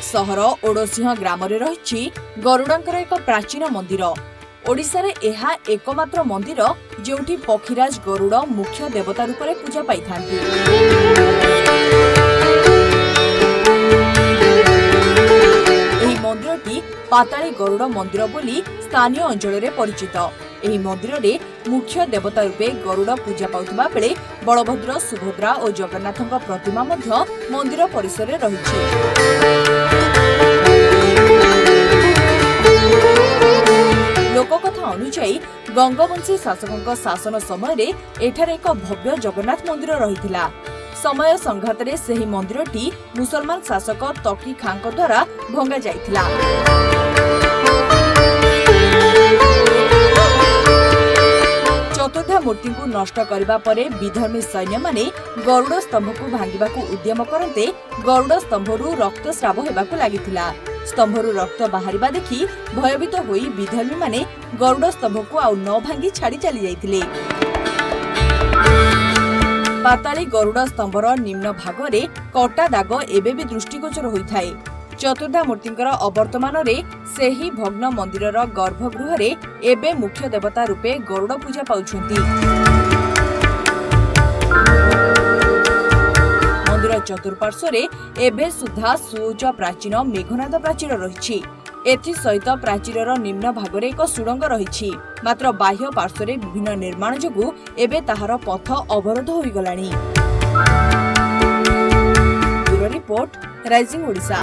କଟକ ସହର ଓଡସିଂହ ଗ୍ରାମରେ ରହିଛି ଗରୁଡଙ୍କର ଏକ ପ୍ରାଚୀନ ମନ୍ଦିର। ଓଡ଼ିଶାରେ ଏହା ଏକମାତ୍ର ମନ୍ଦିର ଯେଉଁଠି ପକ୍ଷୀରାଜ ଗରୁଡ ମୁଖ୍ୟ ଦେବତା ରୂପରେ ପୂଜା ପାଇଥାନ୍ତି। ଏହି ମନ୍ଦିରଟି ପାତାଳୀ ଗରୁଡ ମନ୍ଦିର ବୋଲି ସ୍ଥାନୀୟ ଅଞ୍ଚଳରେ ପରିଚିତ। ଏହି ମନ୍ଦିରରେ ମୁଖ୍ୟ ଦେବତା ରୂପେ ଗରୁଡ ପୂଜା ପାଉଥିବା ବେଳେ ବଳଭଦ୍ର, ସୁଭଦ୍ରା ଓ ଜଗନ୍ନାଥଙ୍କ ପ୍ରତିମା ମଧ୍ୟ ମନ୍ଦିର ପରିସରରେ ରହିଛି। ଲୋକକଥା ଅନୁଯାୟୀ ଗଙ୍ଗବଂଶୀ ଶାସକଙ୍କ ଶାସନ ସମୟରେ ଏଠାରେ ଏକ ଭବ୍ୟ ଜଗନ୍ନାଥ ମନ୍ଦିର ରହିଥିଲା। ସମୟ ସଂଘାତରେ ସେହି ମନ୍ଦିରଟି ମୁସଲମାନ ଶାସକ ତକି ଖାଁଙ୍କ ଦ୍ୱାରା ଭଙ୍ଗା ଯାଇଥିଲା। ଚତୁର୍ଦ୍ଧା ମୂର୍ତ୍ତିଙ୍କୁ ନଷ୍ଟ କରିବା ପରେ ବିଧର୍ମୀ ସୈନ୍ୟମାନେ ଗରୁଡ ସ୍ତମ୍ଭକୁ ଭାଙ୍ଗିବାକୁ ଉଦ୍ୟମ କରନ୍ତେ ଗରୁଡ ସ୍ତମ୍ଭରୁ ରକ୍ତସ୍ରାବ ହେବାକୁ ଲାଗିଥିଲା। ସ୍ତମ୍ଭରୁ ରକ୍ତ ବାହାରିବା ଦେଖି ଭୟଭୀତ ହୋଇ ବିଧର୍ମୀମାନେ ଗରୁଡ ସ୍ତମ୍ଭକୁ ଆଉ ନ ଭାଙ୍ଗି ଛାଡ଼ି ଚାଲି ଯାଇଥିଲେ। ପାତାଳୀ ଗରୁଡ ସ୍ତମ୍ଭର ନିମ୍ନ ଭାଗରେ କଟା ଦାଗ ଏବେ ବି ଦୃଷ୍ଟିଗୋଚର ହୋଇଥାଏ। ଚତୁର୍ଦ୍ଧା ମୂର୍ତ୍ତିଙ୍କର ଅବର୍ତ୍ତମାନରେ ସେହି ଭଗ୍ନ ମନ୍ଦିରର ଗର୍ଭଗୃହରେ ଏବେ ମୁଖ୍ୟ ଦେବତା ରୂପେ ଗରୁଡ ପୂଜା ପାଉଛନ୍ତି। ମନ୍ଦିର ଚତୁଃପାର୍ଶ୍ୱରେ ଏବେ ସୁଦ୍ଧା ସୁଉଚ୍ଚ ପ୍ରାଚୀନ ମେଘନାଦ ପ୍ରାଚୀର ରହିଛି। ଏଥିସହିତ ପ୍ରାଚୀରର ନିମ୍ନ ଭାଗରେ ଏକ ସୁଡ଼ଙ୍ଗ ରହିଛି। ମାତ୍ର ବାହ୍ୟ ପାର୍ଶ୍ୱରେ ବିଭିନ୍ନ ନିର୍ମାଣ ଯୋଗୁଁ ଏବେ ତାହାର ପଥ ଅବରୋଧ ହୋଇଗଲାଣି। Report rising Odisha.